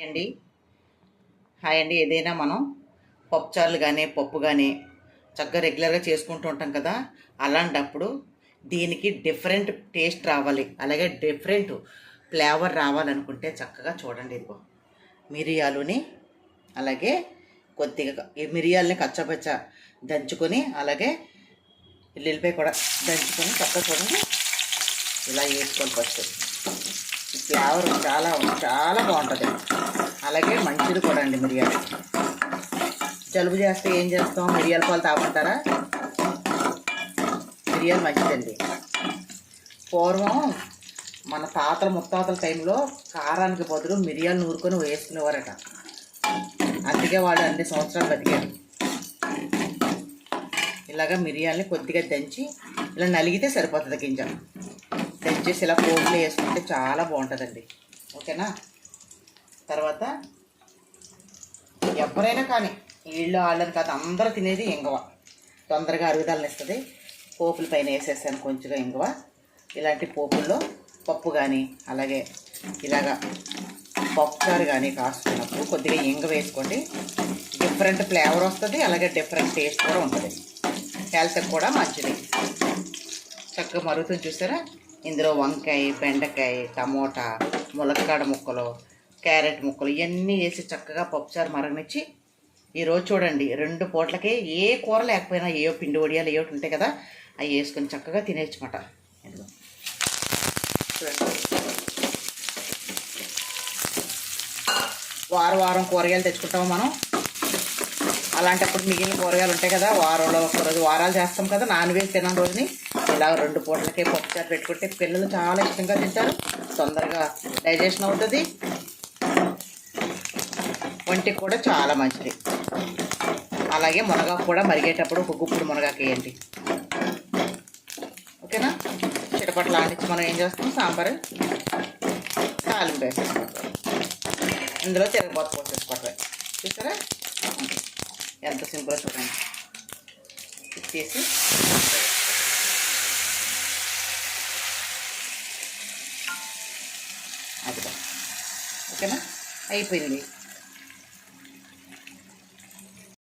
అండి. హాయ్ అండి. ఏదైనా మనం పప్పుచారులు కానీ పప్పు కానీ చక్కగా రెగ్యులర్గా చేసుకుంటూ ఉంటాం కదా. అలాంటప్పుడు దీనికి డిఫరెంట్ టేస్ట్ రావాలి, అలాగే డిఫరెంట్ ఫ్లేవర్ రావాలనుకుంటే చక్కగా చూడండి. ఇదిగో మిరియాలుని, అలాగే కొద్దిగా ఈ మిరియాలని కచ్చపచ్చ దంచుకొని, అలాగే ఎల్లుల్లిపాయ కూడా దంచుకొని చక్కగా చూడండి ఇలా వేసుకొని ఫస్ట్. ఫ్లేవర్ చాలా చాలా బాగుంటుంది. అలాగే మంచిది కూడా అండి మిరియాలు. జలుబు చేస్తే ఏం చేస్తాం? మిరియాల పాలు తాగుంటారా? మిరియాలు మంచిదండి. పూర్వం మన తాతల ముత్తాతల టైంలో కారానికి బదులు మిరియాలు నూరుకొని వేసుకునేవారట. అందుకే వాళ్ళు అన్ని సంవత్సరాలు బతికారు. ఇలాగ మిరియాలని కొద్దిగా దంచి ఇలా నలిగితే సరిపోతుంది. గింజ దంచేసి ఇలా పోగులో వేసుకుంటే చాలా బాగుంటుందండి. ఓకేనా? తర్వాత ఎవరైనా కానీ వీళ్ళు వాళ్ళని కాదు, అందరూ తినేది ఇంగువ. తొందరగా అరుగుదలని ఇస్తుంది. పోపుల పైన వేసేసాను కొంచెంగా ఇంగువ. ఇలాంటి పోపుల్లో పప్పు కానీ, అలాగే ఇలాగా పప్పుచారు కానీ కాసుకున్నప్పుడు కొద్దిగా ఇంగువ వేసుకోండి. డిఫరెంట్ ఫ్లేవర్ వస్తుంది, అలాగే డిఫరెంట్ టేస్ట్ కూడా ఉంటుంది. హెల్త్కి కూడా మంచిది. చక్కగా మరుగుతుంది చూసారా. ఇందులో వంకాయ, బెండకాయ, టమోటా, ములక్కాడ ముక్కలు, క్యారెట్ ముక్కలు ఇవన్నీ వేసి చక్కగా పప్పుచారు మరగనిచ్చి ఈరోజు చూడండి 2 పూటలకే ఏ కూర లేకపోయినా ఏవో పిండి వడియాలు ఏవో ఉంటాయి కదా, అవి వేసుకొని చక్కగా తినేయచ్చమాట. చూడండి, వారం కూరగాయలు తెచ్చుకుంటాము మనం. అలాంటప్పుడు మిగిలిన కూరగాయలు ఉంటాయి కదా, వారంలో ఒకరోజు వారాలు చేస్తాం కదా నాన్ వెజ్ తిన రోజుని ఇలా 2 పూటలకే పప్పుచారు పెట్టుకుంటే పిల్లలు చాలా ఇష్టంగా తింటారు. తొందరగా డైజెషన్ అవుతుంది, ఒంటికి కూడా చాలా మంచిది. అలాగే మునగాకు కూడా మరిగేటప్పుడు ఒక గుప్పుడు మునగాకు వేయండి. ఓకేనా? చిటపట్లు ఆడించి మనం ఏం చేస్తాం, సాంబారు తాలింపు వేసేసుకోవటం, ఇందులో తిరగబోత పోసేసుకోవటం. చూసారా ఎంత సింపుల్గా చూడండి. ఇచ్చేసి అదిగా. ఓకేనా? అయిపోయింది.